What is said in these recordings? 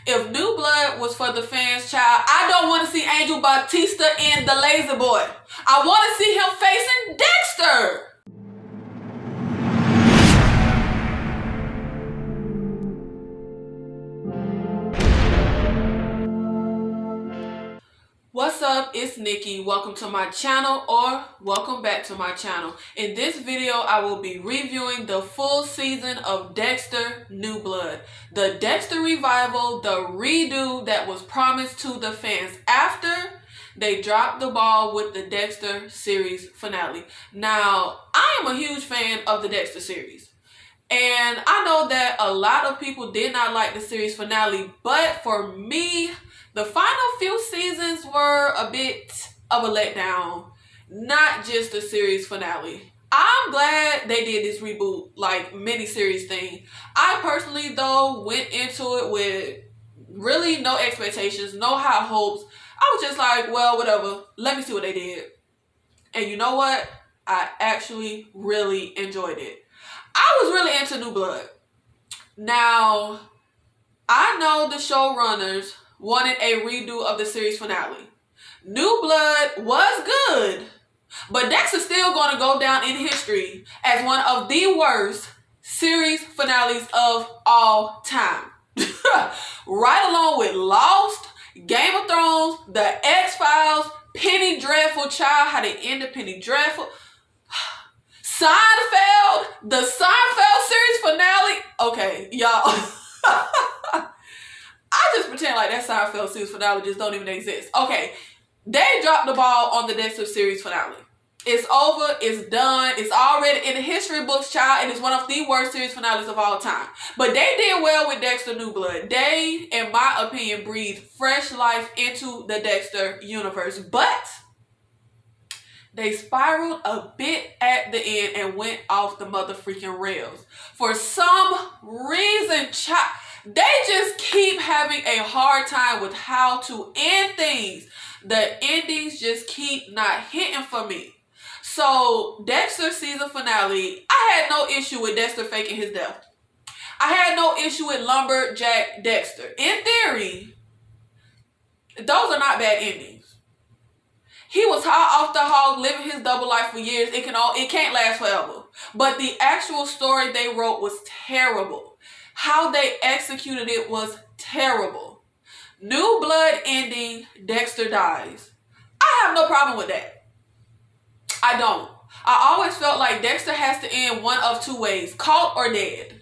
If New Blood was for the fans, child, I don't want to see Angel Batista in The Lazy Boy. I want to see him facing Dexter. What's up? It's Nikki. Welcome to my channel, or welcome back to my channel. In this video, I will be reviewing the full season of Dexter New Blood. The Dexter revival, the redo that was promised to the fans after they dropped the ball with the Dexter series finale. Now, I am a huge fan of the Dexter series. And I know that a lot of people did not like the series finale, but for me, the final few seasons were a bit of a letdown, not just the series finale. I'm glad they did this reboot, like mini-series thing. I personally, though, went into it with really no expectations, no high hopes. I was just like, well, whatever. Let me see what they did. And you know what? I actually really enjoyed it. I was really into New Blood. Now, I know the showrunners wanted a redo of the series finale. New Blood was good, but Dexter's still going to go down in history as one of the worst series finales of all time. Right along with Lost, Game of Thrones, The X-Files, Penny Dreadful, child, how they ended Penny Dreadful. Seinfeld, the Seinfeld series finale. Okay, y'all. I just pretend like that Seinfeld series finale just don't even exist. Okay, they dropped the ball on the Dexter series finale. It's over. It's done. It's already in the history books, child, and it's one of the worst series finales of all time. But they did well with Dexter New Blood. They, in my opinion, breathed fresh life into the Dexter universe. But they spiraled a bit at the end and went off the motherfreaking rails. For some reason, child, they just keep having a hard time with how to end things. The endings just keep not hitting for me. So, Dexter season finale, I had no issue with Dexter faking his death. I had no issue with Lumberjack Dexter. In theory, those are not bad endings. He was high off the hog, living his double life for years. It can't last forever. But the actual story they wrote was terrible. How they executed it was terrible. New Blood ending, Dexter dies. I have no problem with that. I don't. I always felt like Dexter has to end one of two ways, caught or dead.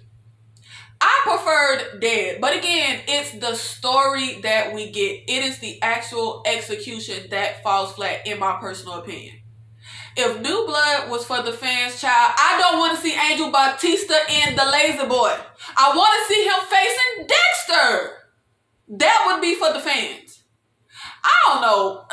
I preferred dead, but again, it's the story that we get. It is the actual execution that falls flat, in my personal opinion. If New Blood was for the fans, child, I don't want to see Angel Batista in The Lazy Boy. I want to see him facing Dexter. That would be for the fans. I don't know.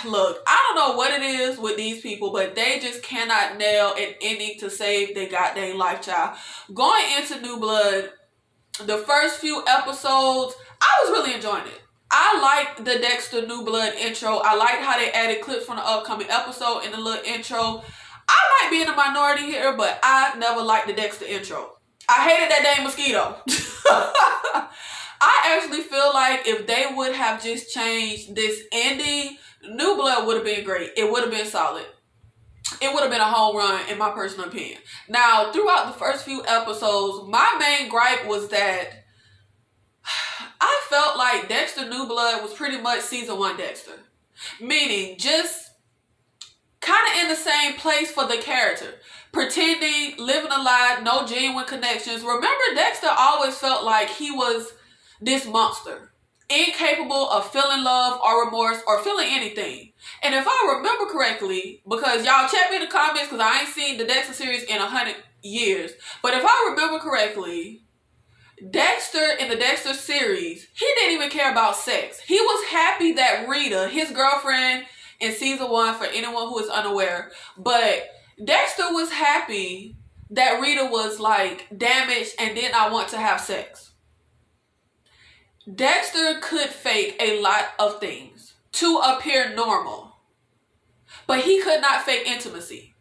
Look, I don't know what it is with these people, but they just cannot nail an ending to save their goddamn life, child. Going into New Blood, the first few episodes, I was really enjoying it. I liked the Dexter New Blood intro. I liked how they added clips from the upcoming episode in the little intro. I might be in the minority here, but I never liked the Dexter intro. I hated that dang mosquito. I actually feel like if they would have just changed this ending, New Blood would have been great. It would have been solid. It would have been a home run, in my personal opinion. Now, throughout the first few episodes, my main gripe was that I felt like Dexter New Blood was pretty much season 1 Dexter. Meaning, just kind of in the same place for the character. Pretending, living a lie, no genuine connections. Remember, Dexter always felt like he was this monster. Incapable of feeling love or remorse or feeling anything. And if I remember correctly, because y'all check me in the comments because I ain't seen the Dexter series in 100 years. But if I remember correctly, Dexter in the Dexter series, he didn't even care about sex. He was happy that Rita, his girlfriend in season 1, for anyone who is unaware, but Dexter was happy that Rita was like damaged and did not want to have sex. Dexter could fake a lot of things to appear normal, but he could not fake intimacy.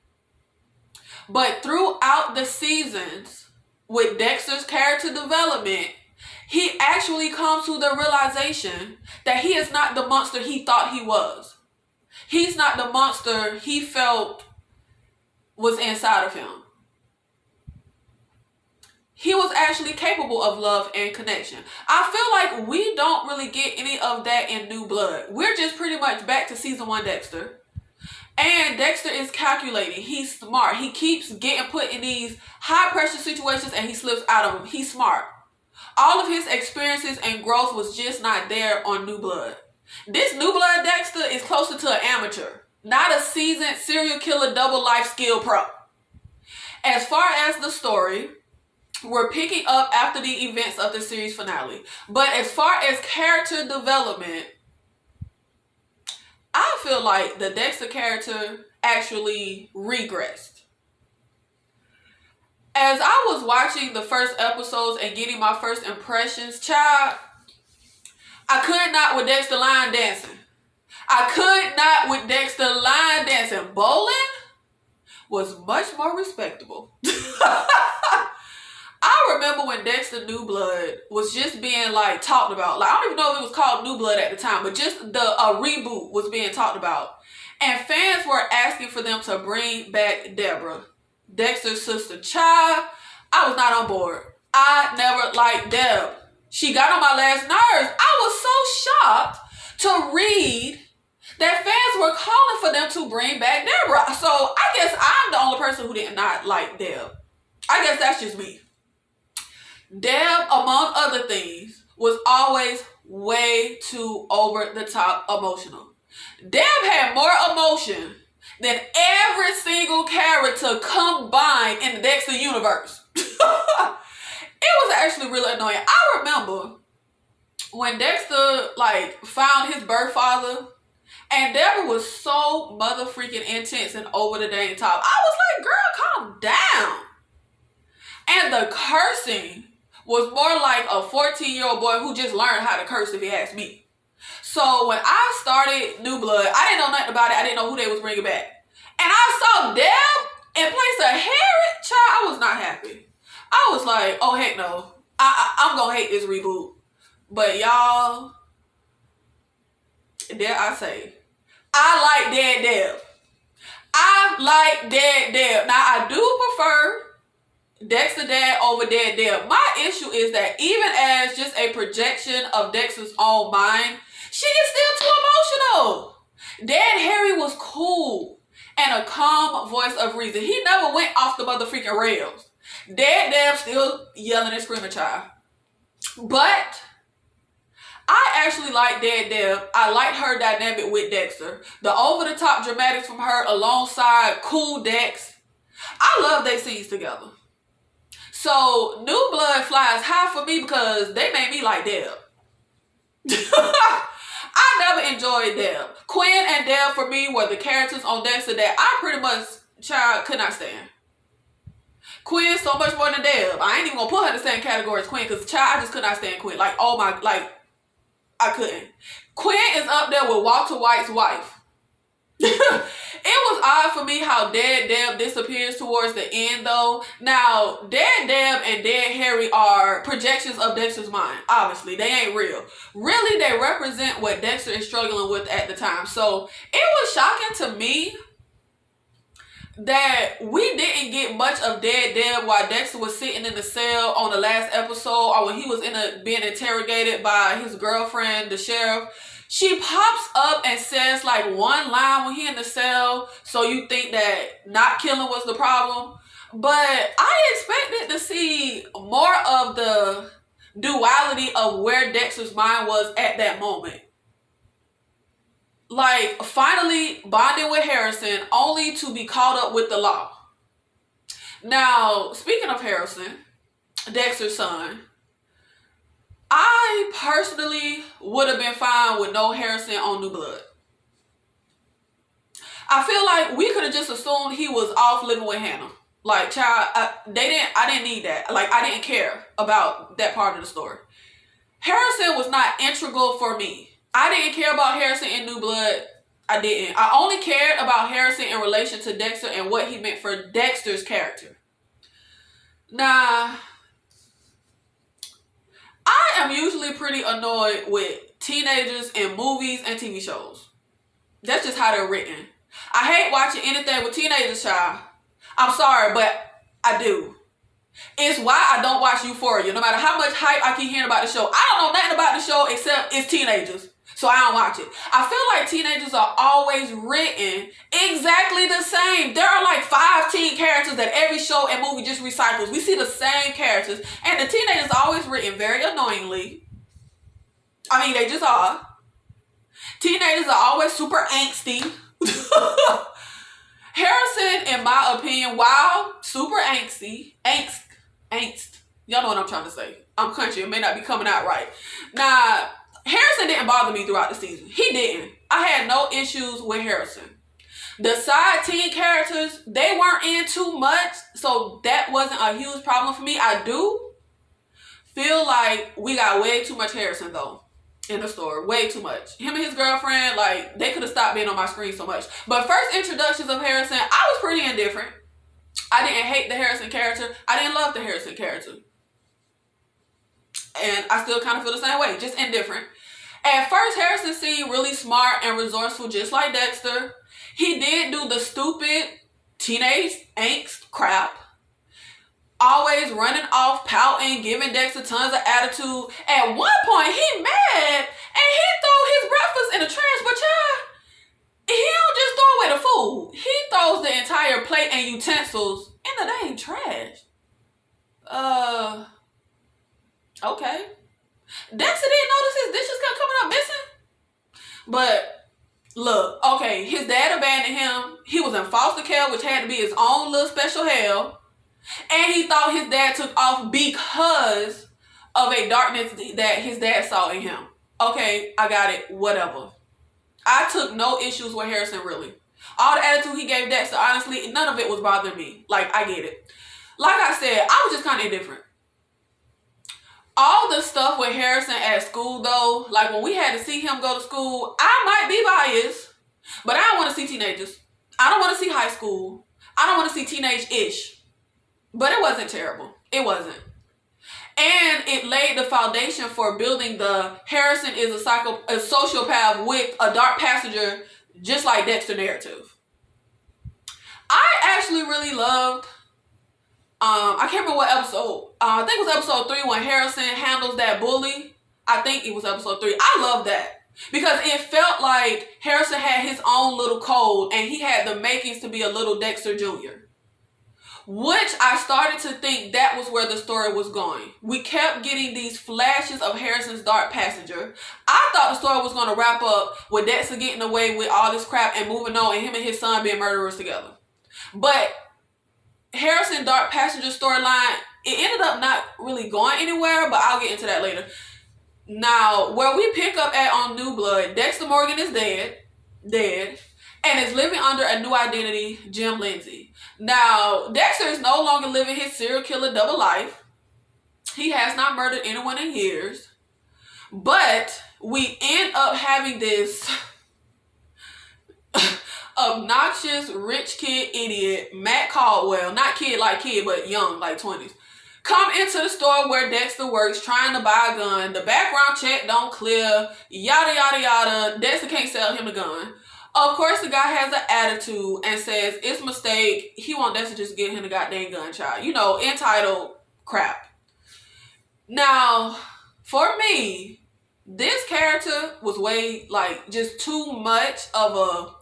But throughout the seasons, with Dexter's character development, he actually comes to the realization that he is not the monster he thought he was. He's not the monster he felt was inside of him. He was actually capable of love and connection. I feel like we don't really get any of that in New Blood. We're just pretty much back to season 1 Dexter. And Dexter is calculating. He's smart. He keeps getting put in these high pressure situations and he slips out of them. He's smart. All of his experiences and growth was just not there on New Blood. This New Blood Dexter is closer to an amateur, not a seasoned serial killer double life skill pro. As far as the story, we're picking up after the events of the series finale. But as far as character development, I feel like the Dexter character actually regressed. As I was watching the first episodes and getting my first impressions, child, I could not with Dexter line dancing. I could not with Dexter line dancing. Bowling was much more respectable. I remember when Dexter New Blood was just being like talked about. Like, I don't even know if it was called New Blood at the time, but just the reboot was being talked about. And fans were asking for them to bring back Deborah, Dexter's sister. Child, I was not on board. I never liked Deb. She got on my last nerves. I was so shocked to read that fans were calling for them to bring back Deborah. So I guess I'm the only person who did not like Deb. I guess that's just me. Deb, among other things, was always way too over the top emotional. Deb had more emotion than every single character combined in the Dexter universe. It was actually really annoying. I remember when Dexter found his birth father, and Deborah was so mother freaking intense and over the dang top. I was like, girl, calm down. And the cursing was more like a 14-year-old boy who just learned how to curse, if you ask me. So when I started New Blood, I didn't know nothing about it. I didn't know who they was bringing back. And I saw Deb in place of Harriet. Child, I was not happy. I was like, oh, heck no. I'm going to hate this reboot. But y'all, dare I say, I like Dead Deb. I like Dead Deb. Now, I do prefer Dexter Dad over Dead Deb. My issue is that even as just a projection of Dexter's own mind, she is still too emotional. Dad Harry was cool and a calm voice of reason. He never went off the mother freaking rails. Dad Deb still yelling and screaming, child. But I actually like Dad Deb. I liked her dynamic with Dexter. The over-the-top dramatics from her alongside cool Dex. I love their scenes together. So, New Blood flies high for me because they made me like Deb. I never enjoyed Deb. Quinn and Deb for me were the characters on Dexter that I pretty much, child, could not stand. Quinn so much more than Deb. I ain't even gonna put her in the same category as Quinn because, child, I just could not stand Quinn. I couldn't. Quinn is up there with Walter White's wife. It was odd for me how Dad Deb disappears towards the end, though. Now, Dad Deb and Dad Harry are projections of Dexter's mind. Obviously, they ain't real. Really, they represent what Dexter is struggling with at the time. So, it was shocking to me that we didn't get much of Dad Deb while Dexter was sitting in the cell on the last episode, or when he was being interrogated by his girlfriend, the sheriff. She pops up and says one line when he in the cell, so you think that not killing was the problem. But I expected to see more of the duality of where Dexter's mind was at that moment. Finally bonding with Harrison only to be caught up with the law. Now, speaking of Harrison, Dexter's son, I personally would have been fine with no Harrison on New Blood. I feel like we could have just assumed he was off living with Hannah. Child, I didn't need that. I didn't care about that part of the story. Harrison was not integral for me. I didn't care about Harrison in New Blood. I didn't. I only cared about Harrison in relation to Dexter and what he meant for Dexter's character. Now, I am usually pretty annoyed with teenagers in movies and TV shows. That's just how they're written. I hate watching anything with teenagers, child. I'm sorry, but I do. It's why I don't watch Euphoria. No matter how much hype I keep hearing about the show, I don't know nothing about the show except it's teenagers. So I don't watch it. I feel like teenagers are always written exactly the same. There are like 5 teen characters that every show and movie just recycles. We see the same characters. And the teenagers are always written very annoyingly. I mean, they just are. Teenagers are always super angsty. Harrison, in my opinion, while super angsty, angst. Y'all know what I'm trying to say. I'm country. It may not be coming out right. Now, Harrison didn't bother me throughout the season. He didn't. I had no issues with Harrison. The side teen characters, they weren't in too much, so that wasn't a huge problem for me. I do feel like we got way too much Harrison, though, in the story. Way too much. Him and his girlfriend, like, they could have stopped being on my screen so much. But first introductions of Harrison, I was pretty indifferent. I didn't hate the Harrison character. I didn't love the Harrison character. And I still kind of feel the same way, just indifferent. At first, Harrison seemed really smart and resourceful, just like Dexter. He did do the stupid teenage angst crap. Always running off, pouting, giving Dexter tons of attitude. At one point, he mad and he threw his breakfast in the trash, but child, he don't just throw away the food. He throws the entire plate and utensils in the dang trash. Okay. Dexter didn't notice his dishes kept coming up missing. But look, okay, his dad abandoned him. He was in foster care, which had to be his own little special hell. And he thought his dad took off because of a darkness that his dad saw in him. Okay, I got it. Whatever. I took no issues with Harrison, really. All the attitude he gave Dexter, honestly, none of it was bothering me. Like, I get it. Like I said, I was just kind of indifferent. All the stuff with Harrison at school, though, like when we had to see him go to school, I might be biased, but I don't want to see teenagers. I don't want to see high school. I don't want to see teenage-ish. But it wasn't terrible. It wasn't. And it laid the foundation for building the Harrison is a sociopath with a dark passenger, just like Dexter narrative. I actually really loved, I can't remember what episode. I think it was episode 3 when Harrison handles that bully. I think it was episode 3. I love that. Because it felt like Harrison had his own little code and he had the makings to be a little Dexter Jr. Which I started to think that was where the story was going. We kept getting these flashes of Harrison's dark passenger. I thought the story was going to wrap up with Dexter getting away with all this crap and moving on and him and his son being murderers together. But Harrison dark passenger storyline, it ended up not really going anywhere, but I'll get into that later. Now, where we pick up at on New Blood, Dexter Morgan is dead, and is living under a new identity, Jim Lindsay. Now, Dexter is no longer living his serial killer double life. He has not murdered anyone in years. But we end up having this obnoxious rich kid idiot, Matt Caldwell, not kid like kid, but young, like 20s, come into the store where Dexter works trying to buy a gun. The background check don't clear, yada, yada, yada. Dexter can't sell him the gun. Of course, the guy has an attitude and says it's a mistake. He wants Dexter just get him the goddamn gun, child. You know, entitled crap. Now, for me, this character was way, like, just too much of a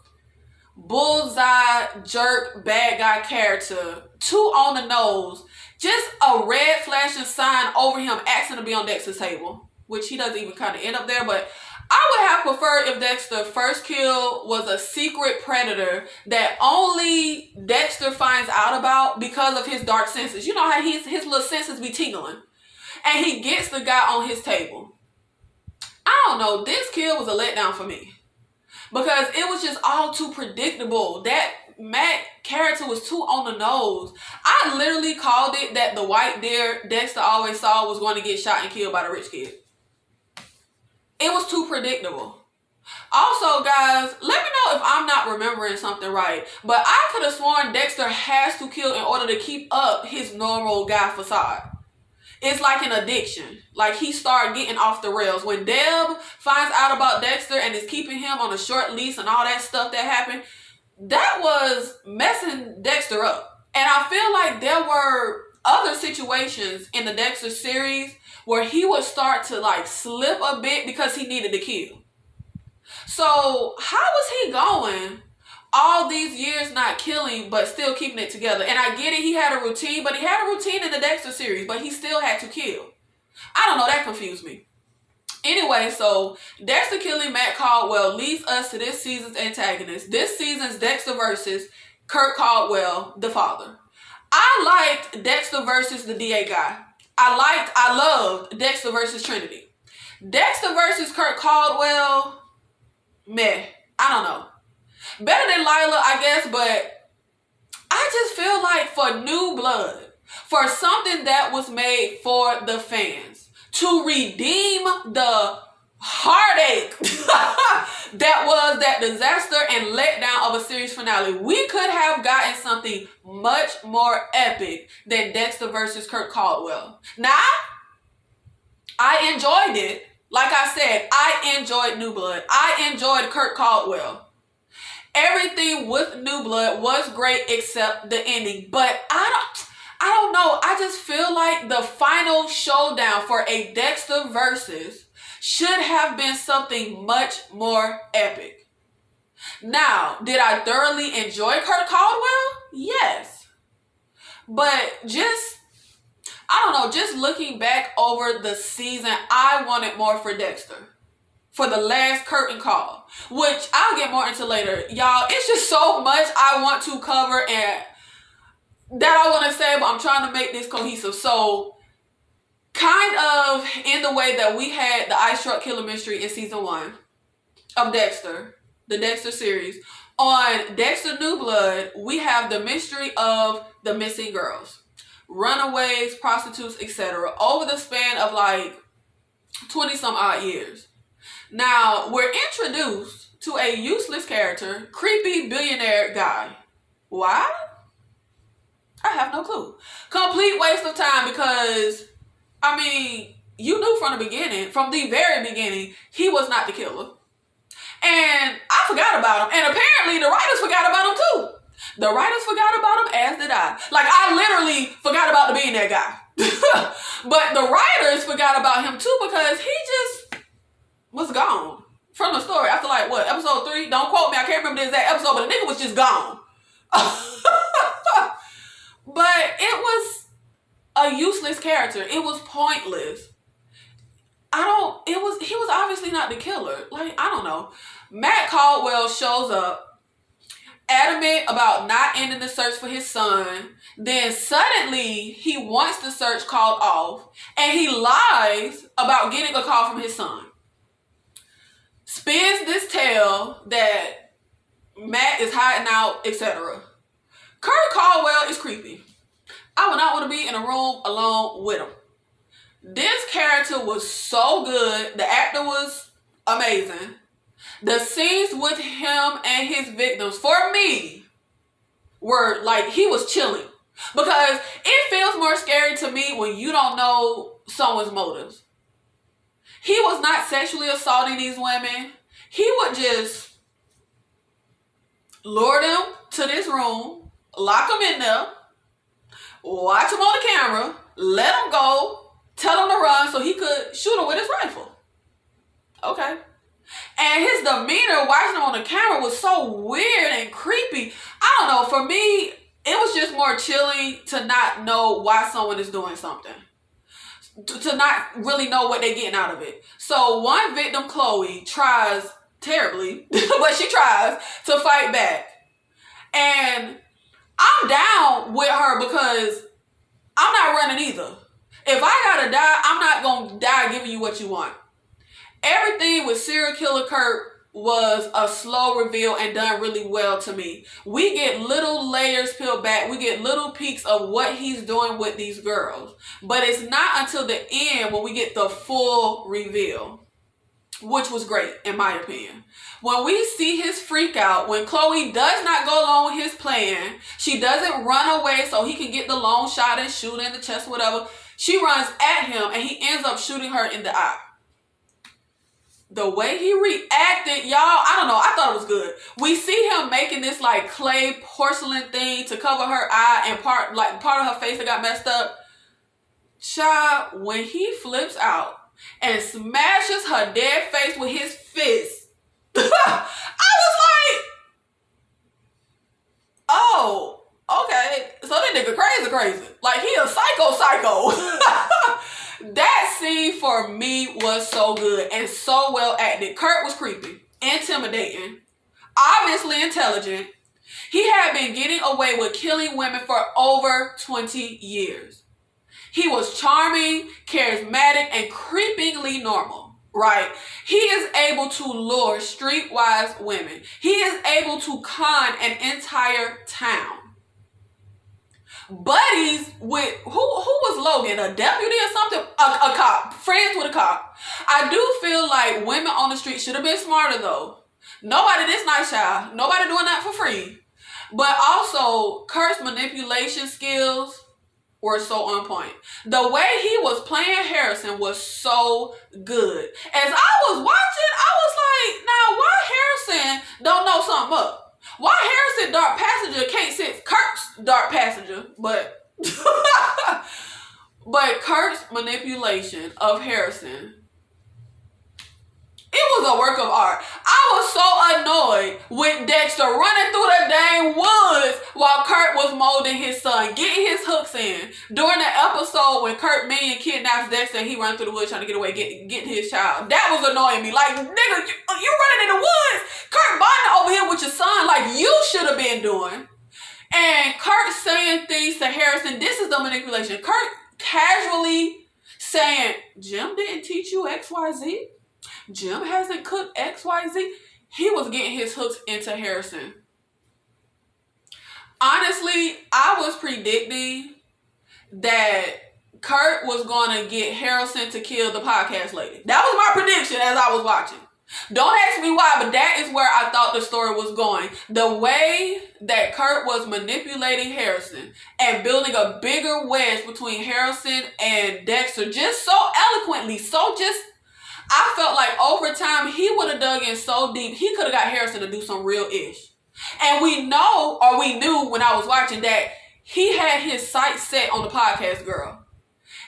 bullseye, jerk, bad guy character. Too on the nose. Just a red flashing sign over him asking to be on Dexter's table. Which he doesn't even kind of end up there, but I would have preferred if Dexter's first kill was a secret predator that only Dexter finds out about because of his dark senses. You know how his little senses be tingling. And he gets the guy on his table. I don't know. This kill was a letdown for me. Because it was just all too predictable. That Matt character was too on the nose. I literally called it that the white deer Dexter always saw was going to get shot and killed by the rich kid. It was too predictable. Also, guys, let me know if I'm not remembering something right. But I could have sworn Dexter has to kill in order to keep up his normal guy facade. It's like an addiction. Like he started getting off the rails. When Deb finds out about Dexter and is keeping him on a short leash and all that stuff that happened, that was messing Dexter up. And I feel like there were other situations in the Dexter series where he would start to like slip a bit because he needed to kill. So how was he going all these years not killing but still keeping it together? And I get it, he had a routine, but he had a routine in the Dexter series, but he still had to kill. I don't know, that confused me. Anyway, so Dexter killing Matt Caldwell leads us to this season's antagonist. This season's Dexter versus Kurt Caldwell, the father. I liked Dexter versus the DA guy. I loved Dexter versus Trinity. Dexter versus Kurt Caldwell, meh. I don't know. Better than Lila, I guess, but I just feel like for new blood, for something that was made for the fans, to redeem the heartache that was that disaster and letdown of a series finale, we could have gotten something much more epic than Dexter versus Kurt Caldwell. Now, I enjoyed it. Like I said, I enjoyed New Blood. I enjoyed Kurt Caldwell. Everything with New Blood was great except the ending. But I don't know. I just feel like the final showdown for a Dexter versus should have been something much more epic. Now, did I thoroughly enjoy Kurt Caldwell? Yes. But I don't know, just looking back over the season, I wanted more for Dexter. For the last curtain call, which I'll get more into later. Y'all, it's just so much I want to cover and that I want to say, but I'm trying to make this cohesive. So, kind of in the way that we had the Ice Truck Killer Mystery in season 1 of Dexter, the Dexter series. On Dexter New Blood, we have the mystery of the missing girls. Runaways, prostitutes, etc. over the span of like 20 some odd years. Now, we're introduced to a useless character, creepy billionaire guy. Why? I have no clue. Complete waste of time because, I mean, you knew from the beginning, from the very beginning, he was not the killer. And I forgot about him. And apparently the writers forgot about him too. The writers forgot about him, as did I. Like, I literally forgot about the billionaire guy. But the writers forgot about him too because he just was gone from the story after like what, episode 3? Don't quote me, I can't remember the exact episode, but the nigga was just gone. But it was a useless character. It was pointless. He was obviously not the killer. Like, I don't know. Matt Caldwell shows up adamant about not ending the search for his son. Then suddenly he wants the search called off and he lies about getting a call from his son. Spins this tale that Matt is hiding out, etc. Kurt Caldwell is creepy. I would not want to be in a room alone with him. This character was so good. The actor was amazing. The scenes with him and his victims, for me, were like, he was chilling. Because it feels more scary to me when you don't know someone's motives. He was not sexually assaulting these women. He would just lure them to this room, lock them in there, watch them on the camera, let them go, tell them to run so he could shoot them with his rifle. Okay. And his demeanor watching them on the camera was so weird and creepy. I don't know. For me, it was just more chilling to not know why someone is doing something. To not really know what they're getting out of it. So one victim, Chloe, tries terribly, but she tries to fight back. And I'm down with her because I'm not running either. If I gotta die, I'm not gonna die giving you what you want. Everything with serial killer Kurt was a slow reveal and done really well to me. We get little layers peeled back. We get little peeks of what he's doing with these girls. But it's not until the end when we get the full reveal, which was great in my opinion. When we see his freak out, when Chloe does not go along with his plan, she doesn't run away so he can get the long shot and shoot in the chest, whatever. She runs at him and he ends up shooting her in the eye. The way he reacted, y'all, I don't know. I thought it was good. We see him making this like clay porcelain thing to cover her eye and part of her face that got messed up. Child, when he flips out and smashes her dead face with his fist, I was like, oh, okay. So that nigga crazy. Like, he a psycho. That scene for me was so good and so well acted. Kurt was creepy, intimidating, obviously intelligent. He had been getting away with killing women for over 20 years. He was charming, charismatic, and creepingly normal, right? He is able to lure streetwise women. He is able to con an entire town. Buddies with, who was Logan? A deputy or something? A cop. Friends with a cop. I do feel like women on the street should have been smarter though. Nobody this nice, child. Nobody doing that for free. But also, Kurt's manipulation skills were so on point. The way he was playing Harrison was so good. As I was watching, I was like, now why Harrison don't know something up? Why Harrison Dark Passenger can't sit Kurt's Dark Passenger, but Kurt's manipulation of Harrison, it was a work of art. I was so annoyed with Dexter running through the dang woods while Kurt was molding his son, getting his hooks in. During the episode when Kurt Minion kidnaps Dexter and he runs through the woods trying to get away, get to his child. That was annoying me. Like, nigga, you running in the woods. Kurt bonding over here with your son like you should have been doing. And Kurt saying things to Harrison, this is the manipulation. Kurt casually saying, Jim didn't teach you XYZ? Jim hasn't cooked XYZ. He was getting his hooks into Harrison. Honestly, I was predicting that Kurt was going to get Harrison to kill the podcast lady. That was my prediction as I was watching. Don't ask me why, but that is where I thought the story was going. The way that Kurt was manipulating Harrison and building a bigger wedge between Harrison and Dexter just so eloquently, I felt like over time, he would have dug in so deep, he could have got Harrison to do some real ish. And we knew when I was watching that he had his sights set on the podcast girl.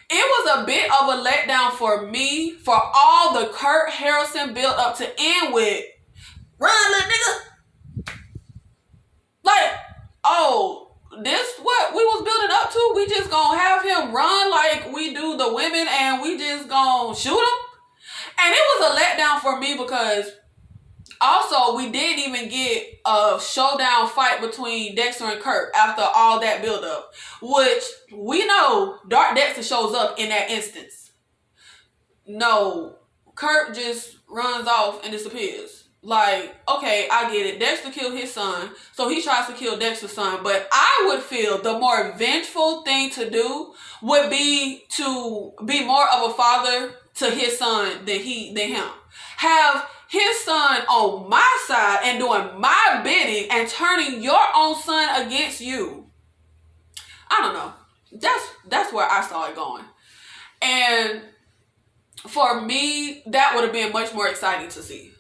It was a bit of a letdown for me for all the Kurt Harrison built up to end with, run, little nigga. Like, oh, this what we was building up to? We just gonna have him run like we do the women and we just gonna shoot him? And it was a letdown for me because also we didn't even get a showdown fight between Dexter and Kurt after all that buildup, which we know Dark Dexter shows up in that instance. No, Kurt just runs off and disappears. Like, okay, I get it. Dexter killed his son, so he tries to kill Dexter's son. But I would feel the more vengeful thing to do would be to be more of a father to his son than him. Have his son on my side and doing my bidding and turning your own son against you. I don't know. That's where I saw it going. And for me, that would have been much more exciting to see.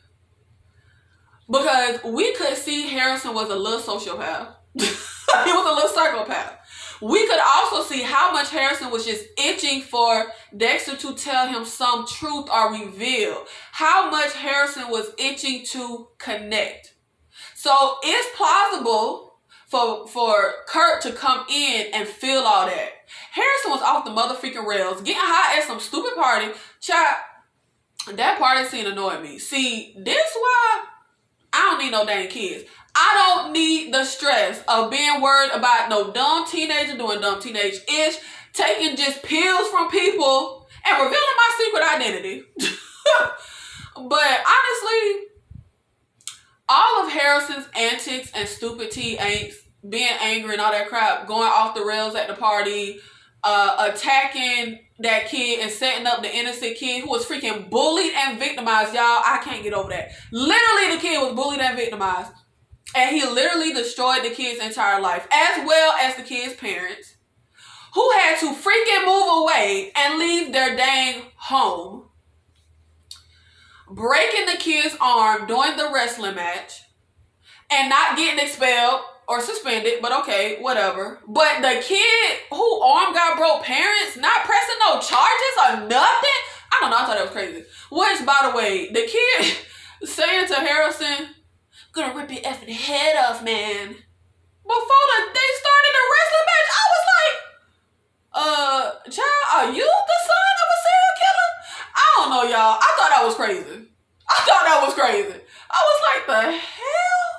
Because we could see Harrison was a little sociopath. He was a little psychopath. We could also see how much Harrison was just itching for Dexter to tell him some truth or reveal. How much Harrison was itching to connect. So it's plausible for Kurt to come in and feel all that. Harrison was off the motherfucking rails, getting high at some stupid party. Child, that party scene annoyed me. See, this why I don't need no dang kids. I don't need the stress of being worried about no dumb teenager doing dumb teenage-ish, taking just pills from people, and revealing my secret identity. But honestly, all of Harrison's antics and stupid angst, being angry and all that crap, going off the rails at the party, attacking that kid and setting up the innocent kid who was freaking bullied and victimized, y'all. I can't get over that. Literally, the kid was bullied and victimized. And he literally destroyed the kid's entire life, as well as the kid's parents, who had to freaking move away and leave their dang home, breaking the kid's arm during the wrestling match, and not getting expelled or suspended, but okay, whatever. But the kid who arm got broke, parents not pressing no charges or nothing. I don't know, I thought that was crazy. Which, by the way, the kid saying to Harrison, gonna rip your effing head off, man. Before they started the wrestling match, I was like, child, are you the son of a serial killer? I don't know, y'all. I thought that was crazy. I was like, the hell?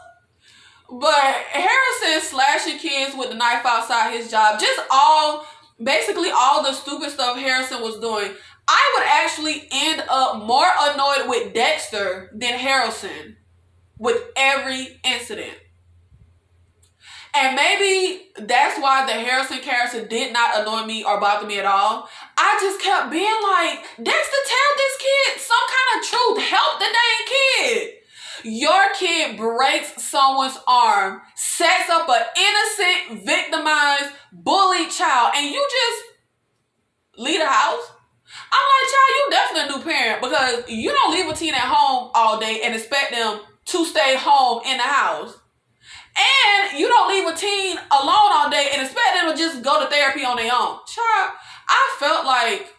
But Harrison slashing kids with the knife outside his job, basically all the stupid stuff Harrison was doing. I would actually end up more annoyed with Dexter than Harrison with every incident. And maybe that's why the Harrison character did not annoy me or bother me at all. I just kept being like, Dexter, tell this kid some kind of truth. Help the dang kid. Your kid breaks someone's arm, sets up an innocent, victimized, bullied child, and you just leave the house? I'm like, child, you definitely a new parent, because you don't leave a teen at home all day and expect them to stay home in the house. And you don't leave a teen alone all day and expect them to just go to therapy on their own. Child, I felt like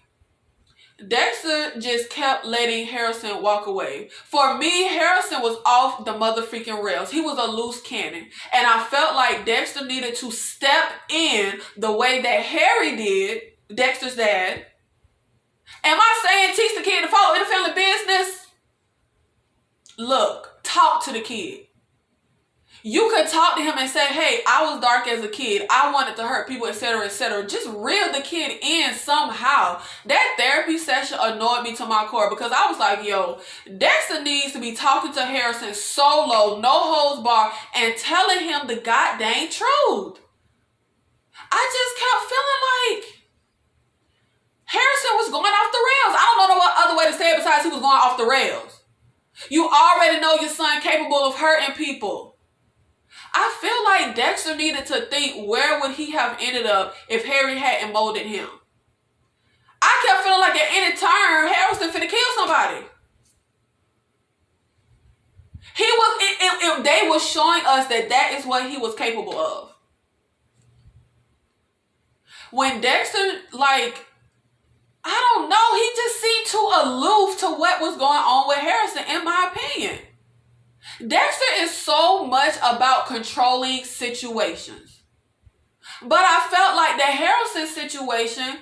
Dexter just kept letting Harrison walk away. For me, Harrison was off the motherfucking rails. He was a loose cannon. And I felt like Dexter needed to step in the way that Harry did, Dexter's dad. Am I saying teach the kid to follow in the family business? Look, talk to the kid. You could talk to him and say, hey, I was dark as a kid. I wanted to hurt people, etc., etc. Just reel the kid in somehow. That therapy session annoyed me to my core, because I was like, yo, Dexter needs to be talking to Harrison solo, no holds bar, and telling him the goddamn truth. I just kept feeling like Harrison was going off the rails. I don't know what other way to say it besides he was going off the rails. You already know your son capable of hurting people. I feel like Dexter needed to think, where would he have ended up if Harry hadn't molded him? I kept feeling like at any turn, Harrison finna kill somebody. They were showing us that is what he was capable of. When Dexter, I don't know, he just seemed too aloof to what was going on with Harrison, in my opinion. Dexter is so much about controlling situations. But I felt like the Harrison situation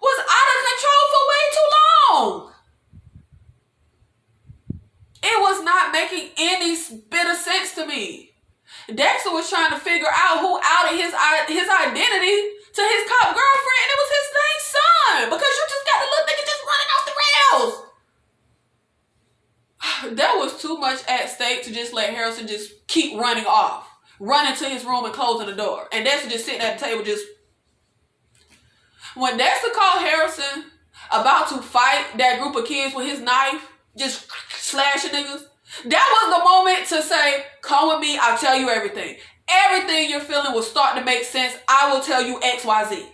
was out of control for way too long. It was not making any bit of sense to me. Dexter was trying to figure out who outed his identity to his cop girlfriend, and it was his dang son. Because you just got the little nigga just running off the rails. There was too much at stake to just let Harrison just keep running off. Running to his room and closing the door. And Dexter just sitting at the table just... When Dexter called Harrison about to fight that group of kids with his knife, just slashing niggas, that was the moment to say, come with me, I'll tell you everything. Everything you're feeling will start to make sense. I will tell you X, Y, Z.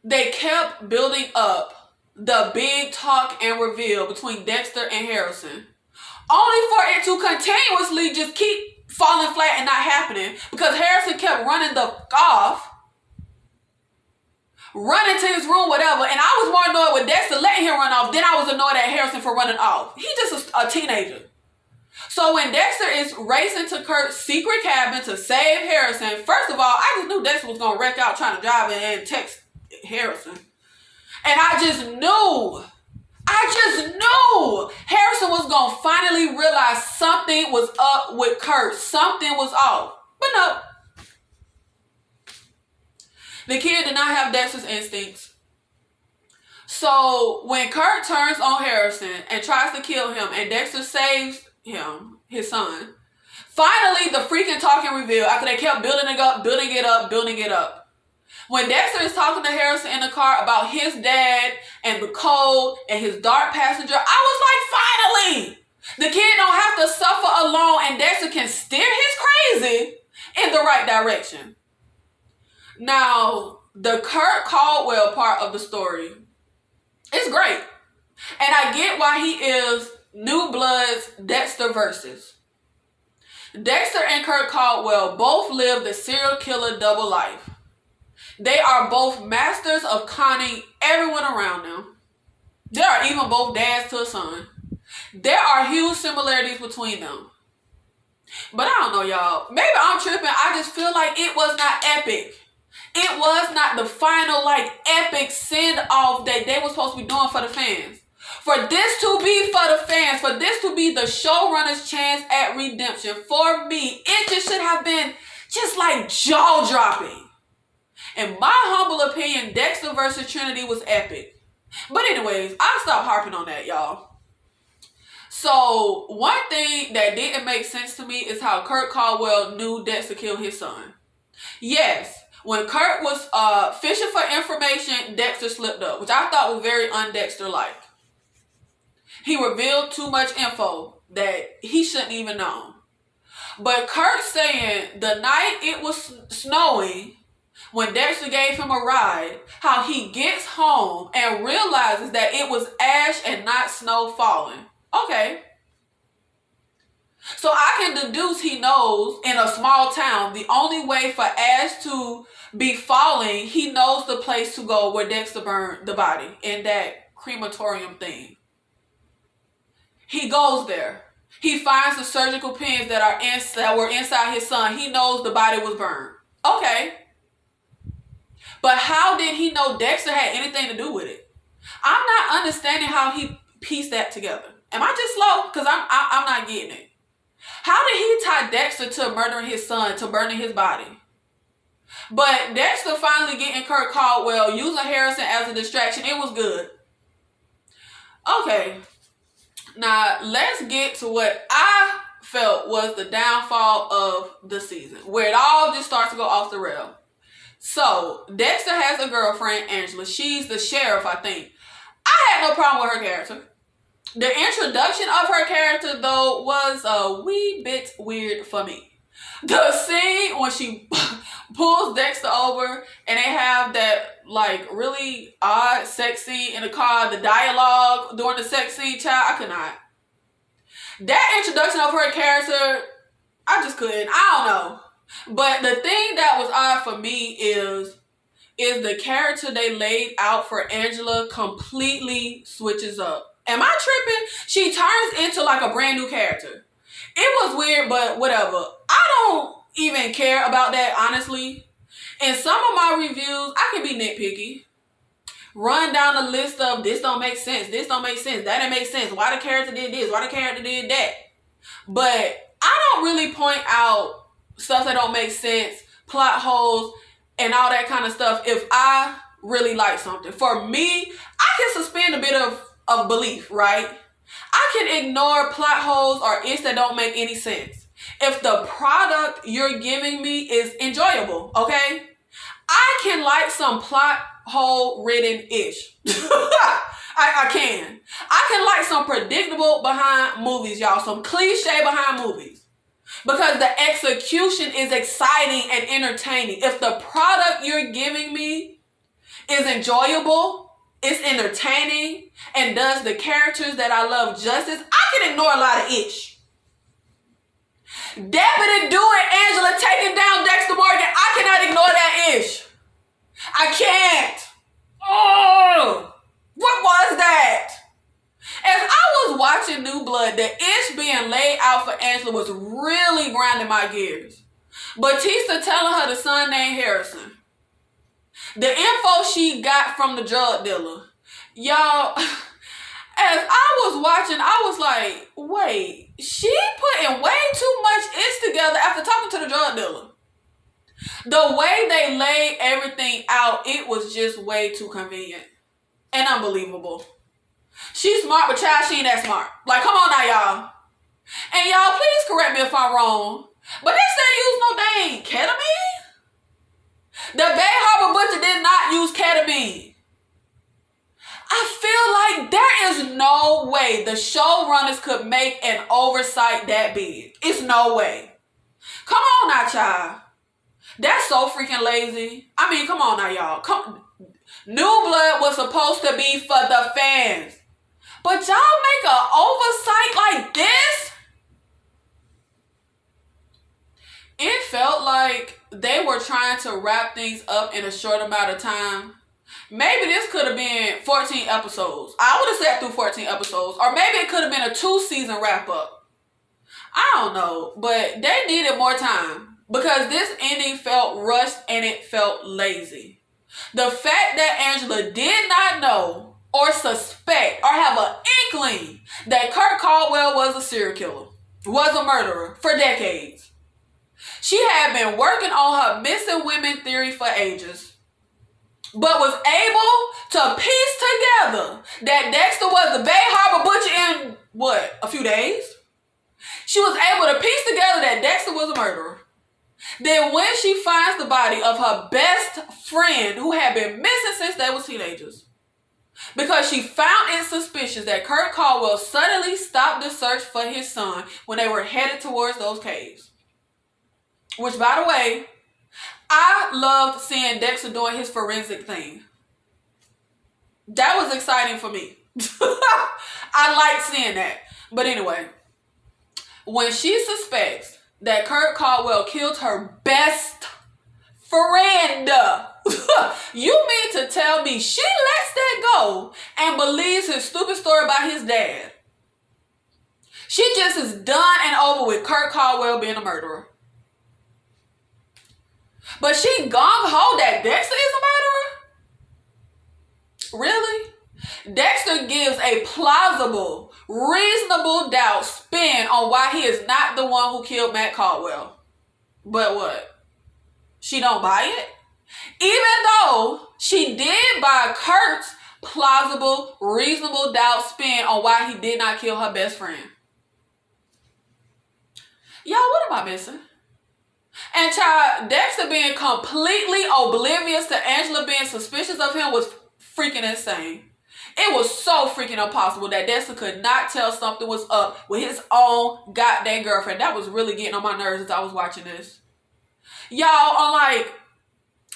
They kept building up the big talk and reveal between Dexter and Harrison, only for it to continuously just keep falling flat and not happening, because Harrison kept running the f*** off, running to his room, whatever, and I was more annoyed with Dexter letting him run off than I was annoyed at Harrison for running off. He just a teenager. So when Dexter is racing to Kurt's secret cabin to save Harrison, first of all, I just knew Dexter was going to wreck out trying to drive in and text Harrison. And I just knew Harrison was going to finally realize something was up with Kurt. Something was off. But no. The kid did not have Dexter's instincts. So when Kurt turns on Harrison and tries to kill him and Dexter saves him, his son, finally the freaking talking reveal after they kept building it up. When Dexter is talking to Harrison in the car about his dad and the code and his dark passenger, I was like, finally! The kid don't have to suffer alone, and Dexter can steer his crazy in the right direction. Now, the Kurt Caldwell part of the story is great. And I get why he is New Blood's Dexter versus. Dexter and Kurt Caldwell both live the serial killer double life. They are both masters of conning everyone around them. They are even both dads to a son. There are huge similarities between them. But I don't know, y'all. Maybe I'm tripping. I just feel like it was not epic. It was not the final, epic send-off that they were supposed to be doing for the fans. For this to be for the fans, for this to be the showrunner's chance at redemption, for me, it just should have been just jaw-dropping. In my humble opinion, Dexter versus Trinity was epic. But anyways, I'll stop harping on that, y'all. So, one thing that didn't make sense to me is how Kurt Caldwell knew Dexter killed his son. Yes, when Kurt was fishing for information, Dexter slipped up, which I thought was very un-Dexter-like. He revealed too much info that he shouldn't even know. But Kurt saying the night it was snowing, when Dexter gave him a ride, how he gets home and realizes that it was ash and not snow falling. Okay. So I can deduce he knows in a small town, the only way for ash to be falling, he knows the place to go where Dexter burned the body in that crematorium thing. He goes there. He finds the surgical pins that were inside his son. He knows the body was burned. Okay. But how did he know Dexter had anything to do with it? I'm not understanding how he pieced that together. Am I just slow? Because I'm not getting it. How did he tie Dexter to murdering his son, to burning his body? But Dexter finally getting Kurt Caldwell, using Harrison as a distraction, it was good. Okay. Now, let's get to what I felt was the downfall of the season, where it all just starts to go off the rail. So, Dexter has a girlfriend, Angela. She's the sheriff, I think. I had no problem with her character. The introduction of her character, though, was a wee bit weird for me. The scene when she pulls Dexter over and they have that, really odd sex scene in the car, the dialogue during the sex scene, child, I could not. That introduction of her character, I just couldn't. I don't know. But the thing that was odd for me is the character they laid out for Angela completely switches up. Am I tripping? She turns into a brand new character. It was weird, but whatever. I don't even care about that, honestly. In some of my reviews, I can be nitpicky. Run down the list of this don't make sense, this don't make sense, that didn't make sense, why the character did this, why the character did that. But I don't really point out stuff that don't make sense, plot holes, and all that kind of stuff if I really like something. For me, I can suspend a bit of belief, right? I can ignore plot holes or ish that don't make any sense if the product you're giving me is enjoyable, okay? I can like some plot hole ridden ish. I can. I can like some predictable behind movies, y'all. Some cliche behind movies. Because the execution is exciting and entertaining. If the product you're giving me is enjoyable, it's entertaining, and does the characters that I love justice, I can ignore a lot of ish. Deputy Do It, Angela taking down Dexter Morgan, I cannot ignore that ish. I can't. Oh, what was that? As I was watching New Blood, the ish being laid out for Angela was really grinding my gears. Batista telling her the son named Harrison. The info she got from the drug dealer. Y'all, as I was watching, I was like, wait, she putting way too much ish together after talking to the drug dealer. The way they laid everything out, it was just way too convenient and unbelievable. She's smart, but child, she ain't that smart. Come on now, y'all. And y'all, please correct me if I'm wrong, but this didn't use no dang ketamine. The Bay Harbor Butcher did not use ketamine. I feel like there is no way the showrunners could make an oversight that big. It's no way. Come on now, child. That's so freaking lazy. I mean, come on now, y'all. New Blood was supposed to be for the fans. But y'all make an oversight like this? It felt like they were trying to wrap things up in a short amount of time. Maybe this could have been 14 episodes. I would have sat through 14 episodes. Or maybe it could have been a 2-season wrap-up. I don't know. But they needed more time. Because this ending felt rushed and it felt lazy. The fact that Angela did not know or suspect or have an inkling that Kurt Caldwell was a serial killer, was a murderer for decades. She had been working on her missing women theory for ages, but was able to piece together that Dexter was the Bay Harbor Butcher in, what, a few days? She was able to piece together that Dexter was a murderer. Then when she finds the body of her best friend who had been missing since they were teenagers, because she found it suspicious that Kurt Caldwell suddenly stopped the search for his son when they were headed towards those caves. Which, by the way, I loved seeing Dexter doing his forensic thing. That was exciting for me. I liked seeing that. But anyway, when she suspects that Kurt Caldwell killed her best friend, you mean to tell me she lets that go and believes his stupid story about his dad? She just is done and over with Kurt Caldwell being a murderer. But she gung-ho that Dexter is a murderer? Really? Dexter gives a plausible, reasonable doubt spin on why he is not the one who killed Matt Caldwell. But what? She don't buy it? Even though she did buy Kurt's plausible, reasonable doubt spin on why he did not kill her best friend. Y'all, what am I missing? And child, Dexter being completely oblivious to Angela being suspicious of him was freaking insane. It was so freaking impossible that Dexter could not tell something was up with his own goddamn girlfriend. That was really getting on my nerves as I was watching this. Y'all, on like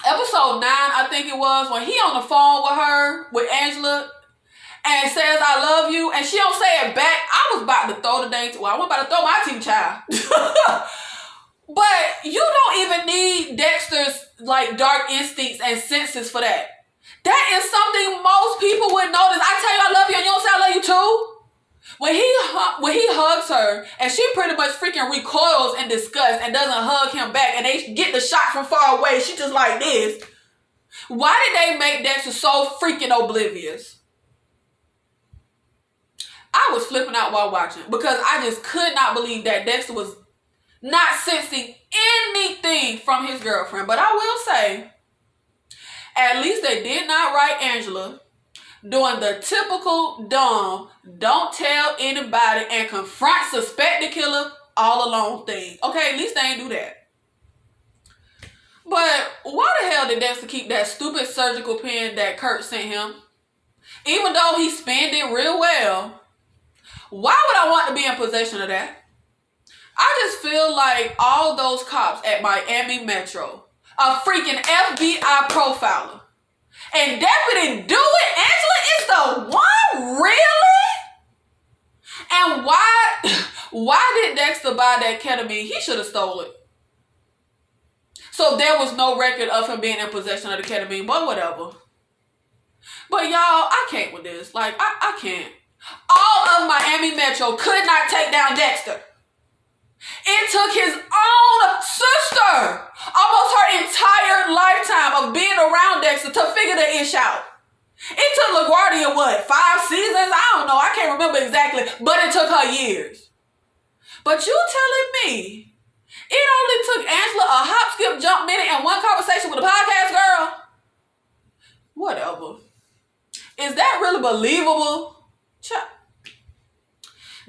episode 9, I think it was, when he on the phone with her, with Angela, and says, "I love you," and she don't say it back, I was about to throw the dang, I was about to throw my team child. But you don't even need Dexter's like dark instincts and senses for that. That is something most people would notice. I tell you I love you and you don't say I love you too. When he hugs her and she pretty much freaking recoils in disgust and doesn't hug him back and they get the shot from far away, she just like this. Why did they make Dexter so freaking oblivious? I was flipping out while watching because I just could not believe that Dexter was not sensing anything from his girlfriend. But I will say, at least they did not write Angela doing the typical dumb, don't tell anybody and confront suspected killer all alone thing. Okay, at least they ain't do that. But why the hell did Dexter keep that stupid surgical pen that Kurt sent him? Even though he spent it real well, why would I want to be in possession of that? I just feel like all those cops at Miami Metro, a freaking FBI profiler, and Deputy Do It, Angela is the one? Really? And why did Dexter buy that ketamine? He should have stole it. So there was no record of him being in possession of the ketamine, but whatever. But y'all, I can't with this. Like, I can't. All of Miami Metro could not take down Dexter. It took his own sister almost her entire lifetime of being around Dexter to figure the ish out. It took LaGuardia, 5 seasons? I don't know. I can't remember exactly, but it took her years. But you telling me it only took Angela a hop, skip, jump minute and one conversation with a podcast girl? Whatever. Is that really believable?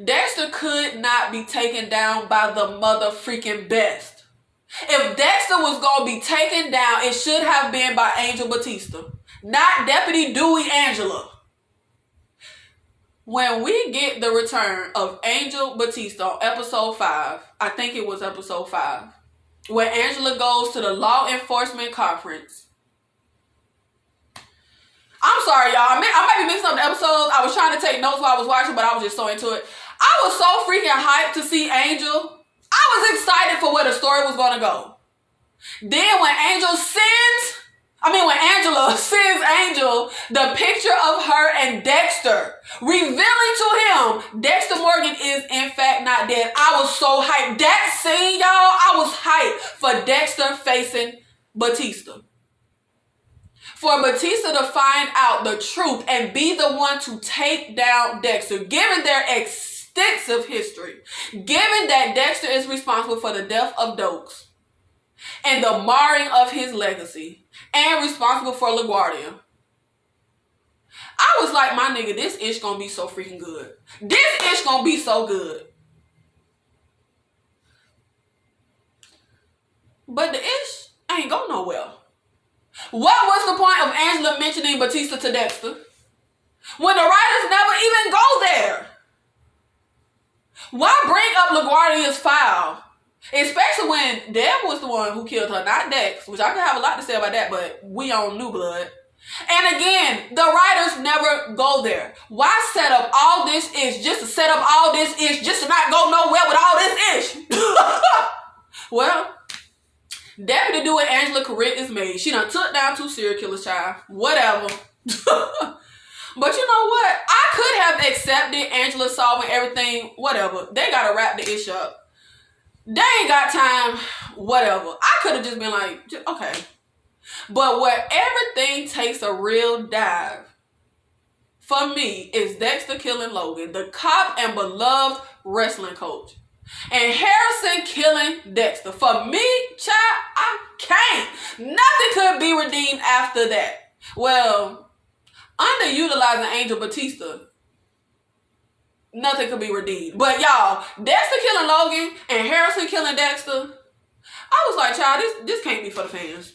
Dexter could not be taken down by the mother freaking best. If Dexter was going to be taken down, it should have been by Angel Batista, not Deputy Dewey Angela. When we get the return of Angel Batista on episode 5, I think it was episode 5, when Angela goes to the law enforcement conference. I'm sorry, y'all. I might be mixing up the episodes. I was trying to take notes while I was watching, but I was just so into it. I was so freaking hyped to see Angel. I was excited for where the story was going to go. Then when Angela sends Angel the picture of her and Dexter, revealing to him Dexter Morgan is in fact not dead. I was so hyped. That scene, y'all, I was hyped for Dexter facing Batista. For Batista to find out the truth and be the one to take down Dexter, given their extensive history, given that Dexter is responsible for the death of Dokes and the marring of his legacy, and responsible for LaGuardia. I was like, my nigga, this ish gonna be so freaking good. This ish gonna be so good. But the ish ain't go nowhere. What was the point of Angela mentioning Batista to Dexter when the writers never even go there? Why bring up LaGuardia's file? Especially when Deb was the one who killed her, not Dex, which I could have a lot to say about that, but we on New Blood. And again, the writers never go there. Why set up all this ish just to set up all this ish just to not go nowhere with all this ish? Well, Deputy do what Angela Correct is made. She done took down 2 serial killers, child. Whatever. But you know what? I could have accepted Angela solving everything. Whatever. They gotta wrap the ish up. They ain't got time. Whatever. I could have just been like, okay. But where everything takes a real dive, for me, is Dexter killing Logan, the cop and beloved wrestling coach. And Harrison killing Dexter. For me, child, I can't. Nothing could be redeemed after that. Well, underutilizing Angel Batista, nothing could be redeemed. But y'all, Dexter killing Logan and Harrison killing Dexter, I was like, child, this can't be for the fans.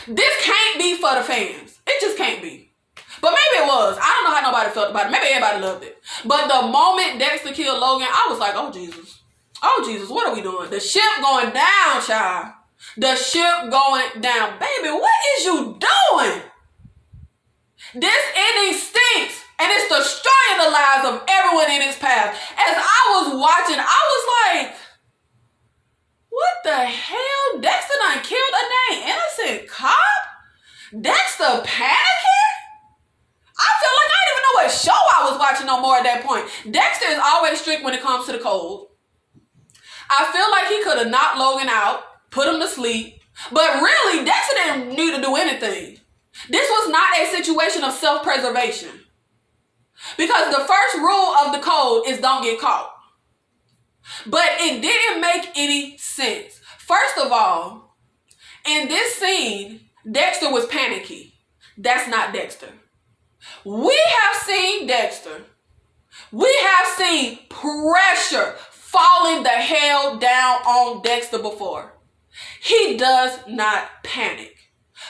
This can't be for the fans. It just can't be. But maybe it was. I don't know how nobody felt about it. Maybe everybody loved it. But the moment Dexter killed Logan, I was like, oh, Jesus. Oh, Jesus, what are we doing? The ship going down, child. The ship going down. Baby, what is you doing? This ending stinks. And it's destroying the lives of everyone in its path. As I was watching, I was like, what the hell? Dexter done killed a dang innocent cop? Dexter panicking? I feel like I didn't even know what show I was watching no more at that point. Dexter is always strict when it comes to the code. I feel like he could have knocked Logan out, put him to sleep. But really, Dexter didn't need to do anything. This was not a situation of self-preservation. Because the first rule of the code is don't get caught. But it didn't make any sense. First of all, in this scene, Dexter was panicky. That's not Dexter. We have seen Dexter. We have seen pressure falling the hell down on Dexter before. He does not panic.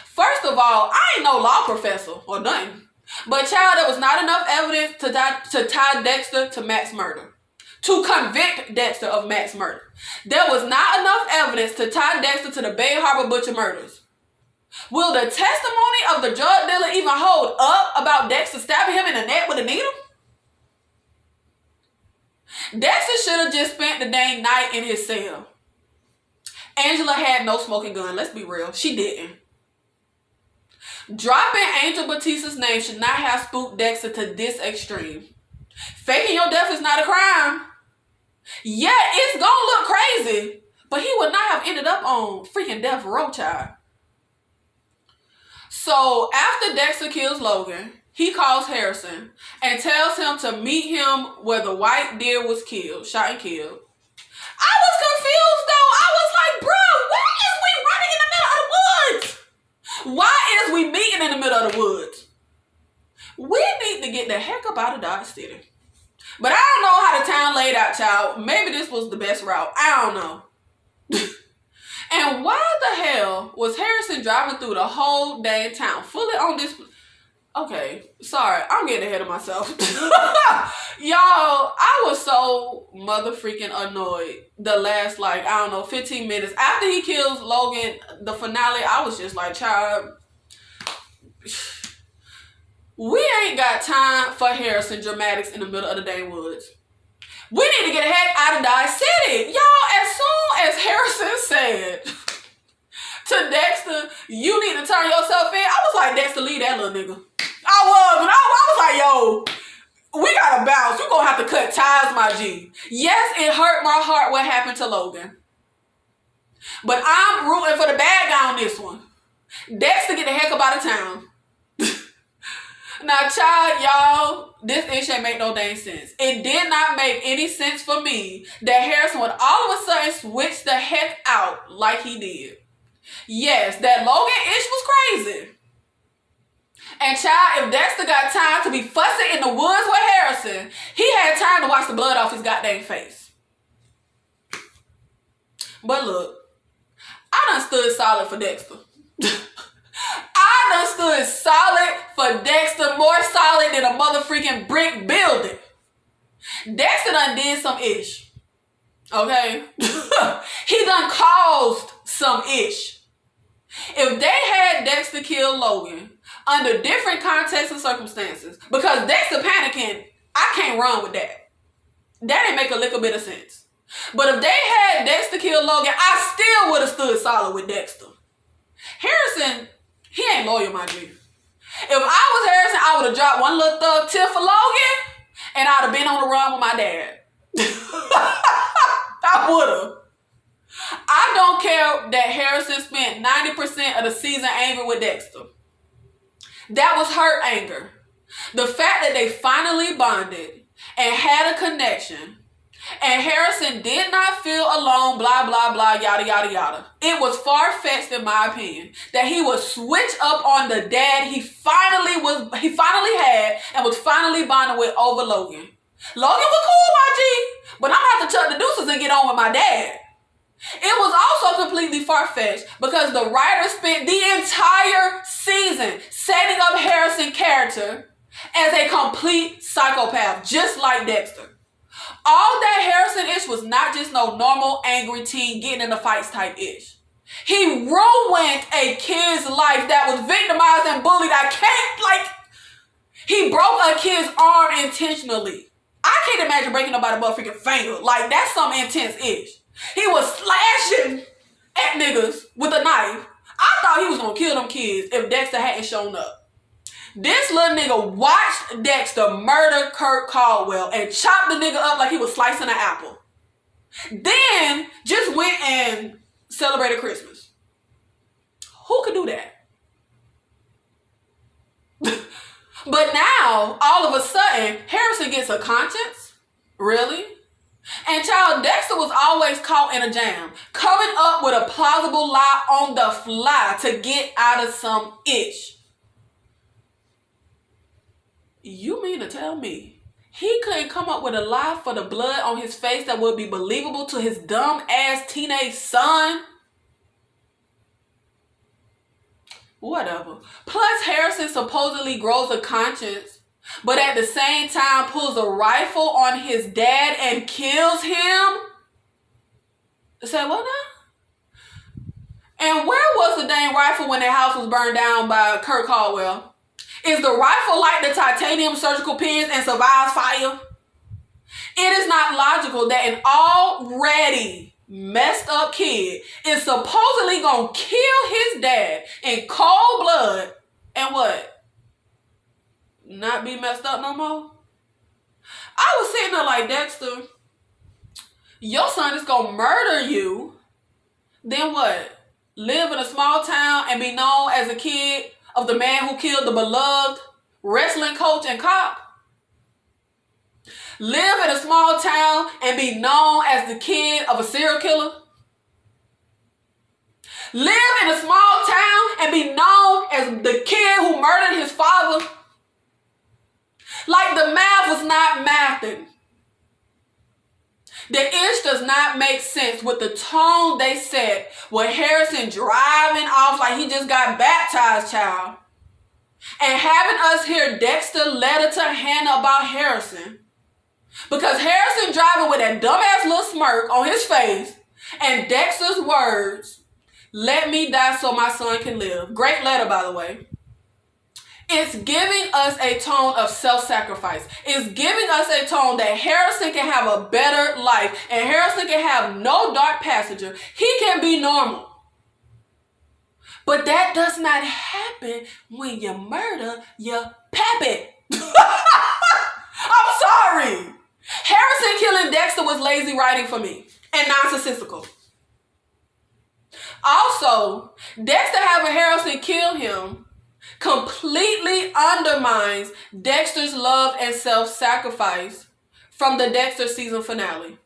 First of all, I ain't no law professor or nothing. But child, there was not enough evidence to tie Dexter to Matt's murder. To convict Dexter of Matt's murder. There was not enough evidence to tie Dexter to the Bay Harbor Butcher murders. Will the testimony of the drug dealer even hold up about Dexter stabbing him in the neck with a needle? Dexter should have just spent the dang night in his cell. Angela had no smoking gun. Let's be real. She didn't. Dropping Angel Batista's name should not have spooked Dexter to this extreme. Faking your death is not a crime. Yeah, it's gonna look crazy, but he would not have ended up on freaking death row, child. So after Dexter kills Logan, he calls Harrison and tells him to meet him where the white deer was killed, shot and killed. I was confused though. I was like, bro, why is we running in the middle of the woods? Why is we meeting in the middle of the woods? We need to get the heck up out of Dodge City. But I don't know how the town laid out, child. Maybe this was the best route. I don't know. And why the hell was Harrison driving through the whole dang town fully on this? Okay, sorry, I'm getting ahead of myself. Y'all, I was so mother freaking annoyed the last, like, I don't know, 15 minutes. After he kills Logan, the finale, I was just like, child, we ain't got time for Harrison dramatics in the middle of the dang woods. We need to get the heck out of Dodge City. Y'all, as soon as Harrison said to Dexter, you need to turn yourself in, I was like, Dexter, leave that little nigga. I was like, yo, we gotta bounce. You gonna have to cut ties, my G. Yes, it hurt my heart what happened to Logan. But I'm rooting for the bad guy on this one. Dexter, get the heck up out of town. Now, child, y'all, this ish ain't make no dang sense. It did not make any sense for me that Harrison would all of a sudden switch the heck out like he did. Yes, that Logan ish was crazy. And child, if Dexter got time to be fussing in the woods with Harrison, he had time to wash the blood off his goddamn face. But look, I done stood solid for Dexter. I done stood solid for Dexter, more solid than a mother freaking brick building. Dexter done did some ish. Okay? He done caused some ish. If they had Dexter kill Logan under different contexts and circumstances, because Dexter panicking, I can't run with that. That didn't make a little bit of sense. But if they had Dexter kill Logan, I still would have stood solid with Dexter. Harrison, he ain't loyal, my G. If I was Harrison, I would have dropped one little thug tip for Logan, and I'd have been on the run with my dad. I would have. I don't care that Harrison spent 90% of the season angry with Dexter. That was her anger. The fact that they finally bonded and had a connection, and Harrison did not feel alone, blah, blah, blah, yada, yada, yada. It was far-fetched, in my opinion, that he would switch up on the dad he finally had and was finally bonded with over Logan. Logan was cool, my G, but I'm going to have to chuck the deuces and get on with my dad. It was also completely far-fetched because the writer spent the entire season setting up Harrison's character as a complete psychopath, just like Dexter. All that Harrison ish was not just no normal angry teen getting in the fights type ish. He ruined a kid's life that was victimized and bullied. He broke a kid's arm intentionally. I can't imagine breaking nobody's motherfucking finger. Like, that's some intense ish. He was slashing at niggas with a knife. I thought he was gonna kill them kids if Dexter hadn't shown up. This little nigga watched Dexter murder Kurt Caldwell and chopped the nigga up like he was slicing an apple. Then just went and celebrated Christmas. Who could do that? But now, all of a sudden, Harrison gets a conscience? Really? And child, Dexter was always caught in a jam, coming up with a plausible lie on the fly to get out of some itch. You mean to tell me he couldn't come up with a lie for the blood on his face that would be believable to his dumb ass teenage son? Whatever. Plus, Harrison supposedly grows a conscience, but at the same time pulls a rifle on his dad and kills him? Say what now? And where was the dang rifle when the house was burned down by Kurt Caldwell? Is the rifle like the titanium surgical pins and survives fire? It is not logical that an already messed up kid is supposedly gonna kill his dad in cold blood and what? Not be messed up no more? I was sitting there like, Dexter, your son is gonna murder you, then what? Live in a small town and be known as a kid of the man who killed the beloved wrestling coach and cop? Live in a small town and be known as the kid of a serial killer? Live in a small town and be known as the kid who murdered his father? Like, the math was not mathing. The ish does not make sense with the tone they set with Harrison driving off like he just got baptized, child. and having us hear Dexter letter to Hannah about Harrison. Because Harrison driving with that dumbass little smirk on his face, and Dexter's words, "Let me die so my son can live." Great letter, by the way. It's giving us a tone of self-sacrifice. It's giving us a tone that Harrison can have a better life, and Harrison can have no dark passenger. He can be normal. But that does not happen when you murder your pappy. I'm sorry. Harrison killing Dexter was lazy writing for me and nonsensical. Also, Dexter having Harrison kill him completely undermines Dexter's love and self-sacrifice from the Dexter season finale.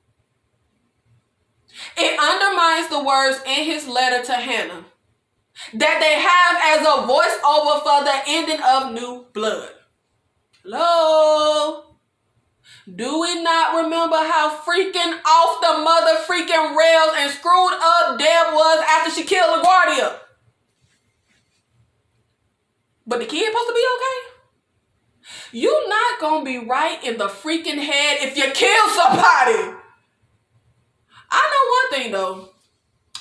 It undermines the words in his letter to Hannah that they have as a voiceover for the ending of New Blood. Hello? Do we not remember how freaking off the mother freaking rails and screwed up Deb was after she killed LaGuardia? But the kid supposed to be okay? You not gonna be right in the freaking head if you kill somebody. I know one thing though.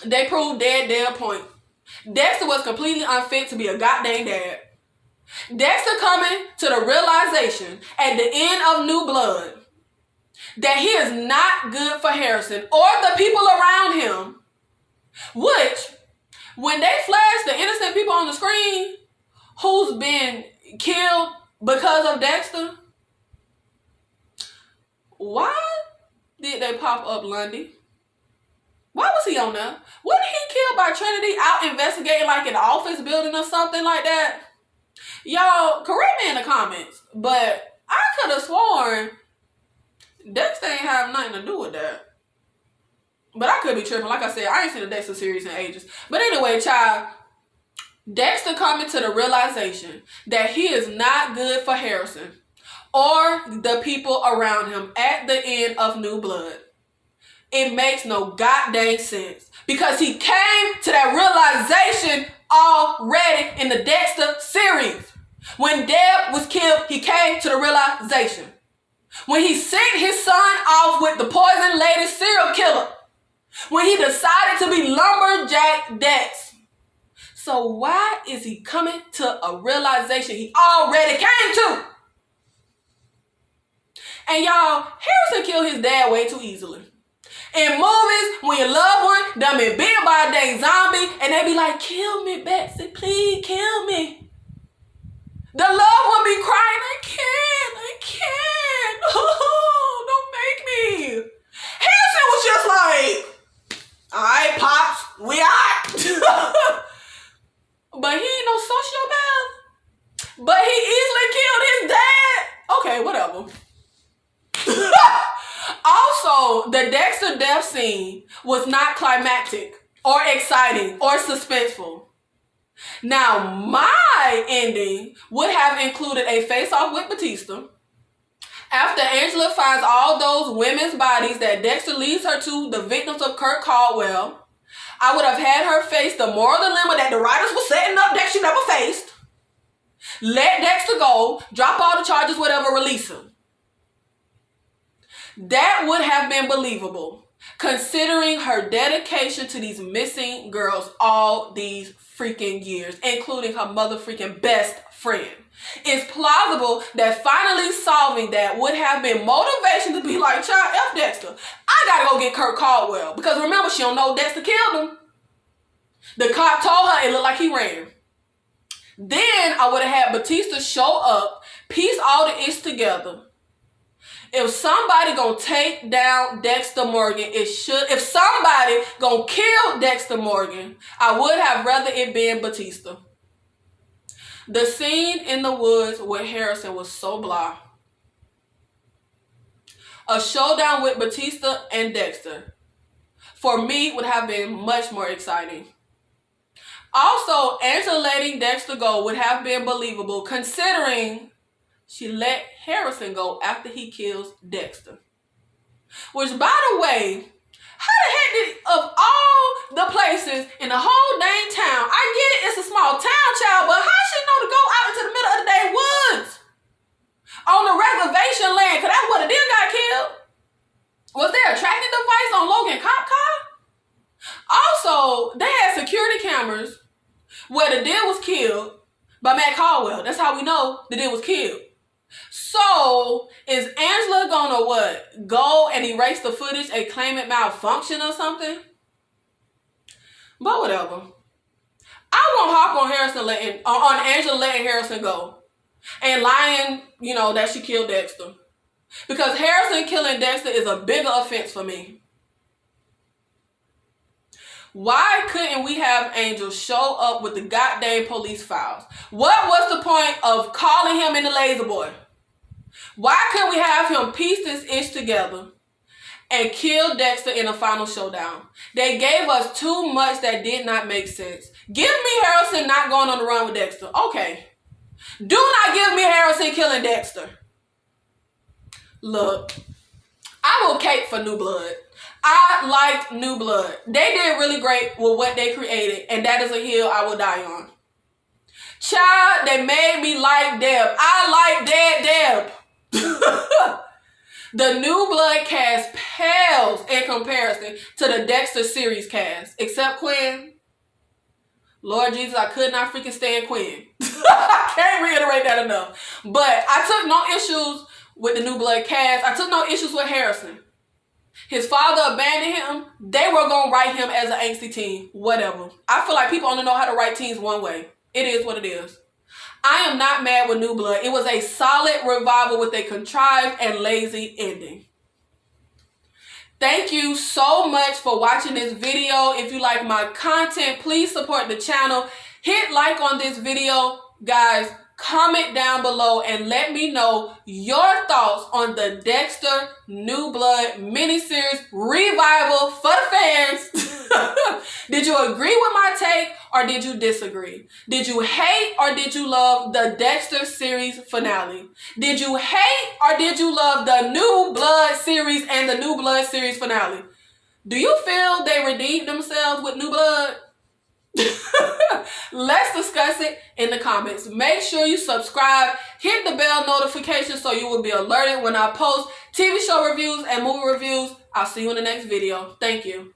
They proved their point. Dexter was completely unfit to be a goddamn dad. Dexter coming to the realization at the end of New Blood that he is not good for Harrison or the people around him, which, when they flash the innocent people on the screen who's been killed because of Dexter, why did they pop up Lundy? Why was he on there? Wasn't he killed by Trinity out investigating like an office building or something like that? Y'all, correct me in the comments, but I could have sworn Dexter ain't have nothing to do with that. But I could be tripping. Like I said, I ain't seen the Dexter series in ages. But anyway, child, Dexter coming to the realization that he is not good for Harrison or the people around him at the end of New Blood. It makes no goddamn sense because he came to that realization already in the Dexter series. When Deb was killed, he came to the realization. When he sent his son off with the poison lady serial killer. When he decided to be lumberjack Dex. So why is he coming to a realization he already came to? And y'all, Harrison killed his dad way too easily. In movies, when your loved one done been bit by a dang zombie and they be like, "Kill me, Betsy, please kill me." The loved one be crying, I can't. Oh, don't make me. Harrison was just like, "All right, Pops, we out." But he ain't no sociopath. But he easily killed his dad. Okay, whatever. Also, the Dexter death scene was not climactic or exciting or suspenseful. Now, my ending would have included a face-off with Batista. After Angela finds all those women's bodies that Dexter leads her to, the victims of Kurt Caldwell, I would have had her face the moral dilemma that the writers were setting up that she never faced. Let Dexter go, drop all the charges, whatever, release him. That would have been believable, considering her dedication to these missing girls all these freaking years, including her mother freaking best friend. It's plausible that finally solving that would have been motivation to be like, "Child, F Dexter. I gotta go get Kurt Caldwell." Because remember, she don't know Dexter killed him. The cop told her it looked like he ran. Then I would have had Batista show up, piece all the ish together. If somebody gonna take down Dexter Morgan, if somebody gonna kill Dexter Morgan, I would have rather it been Batista. The scene in the woods with Harrison was so blah. A showdown with Batista and Dexter, for me, would have been much more exciting. Also, Angela letting Dexter go would have been believable, considering she let Harrison go after he kills Dexter. Which, by the way, how the heck did, of all the places in the whole dang town. I get it, it's a small town, child, but how she know to go out into the middle of the dang woods? On the reservation land, because that's where the deer got killed. Was there a tracking device on Logan cop car? Also, they had security cameras where the deer was killed by Matt Caldwell. That's how we know the deer was killed. So, is Angela gonna what? Go and erase the footage and claim it malfunction or something? But whatever. I won't hop on Angela letting Harrison go. And lying, that she killed Dexter. Because Harrison killing Dexter is a bigger offense for me. Why couldn't we have Angel show up with the goddamn police files? What was the point of calling him in the laser boy? Why couldn't we have him piece this ish together and kill Dexter in a final showdown? They gave us too much that did not make sense. Give me Harrison not going on the run with Dexter. Okay. Do not give me Harrison killing Dexter. Look, I will cape for New Blood. I liked New Blood. They did really great with what they created, and that is a hill I will die on. Child, they made me like Deb. I like Dead Deb. The New Blood cast pales in comparison to the Dexter series cast, except Quinn. Lord Jesus, I could not freaking stand Quinn. I can't reiterate that enough. But I took no issues with the New Blood cast. I took no issues with Harrison. His father abandoned him. They were going to write him as an angsty teen. Whatever. I feel like people only know how to write teens one way. It is what it is. I am not mad with New Blood. It was a solid revival with a contrived and lazy ending. Thank you so much for watching this video. If you like my content, please support the channel. Hit like on this video. Guys, comment down below and let me know your thoughts on the Dexter New Blood miniseries revival for the fans. Did you agree with my take or did you disagree? Did you hate or did you love the Dexter series finale? Did you hate or did you love the New Blood series and the New Blood series finale? Do you feel they redeemed themselves with New Blood? Let's discuss it in the comments. Make sure you subscribe, hit the bell notification so you will be alerted when I post TV show reviews and movie reviews. I'll see you in the next video. Thank you.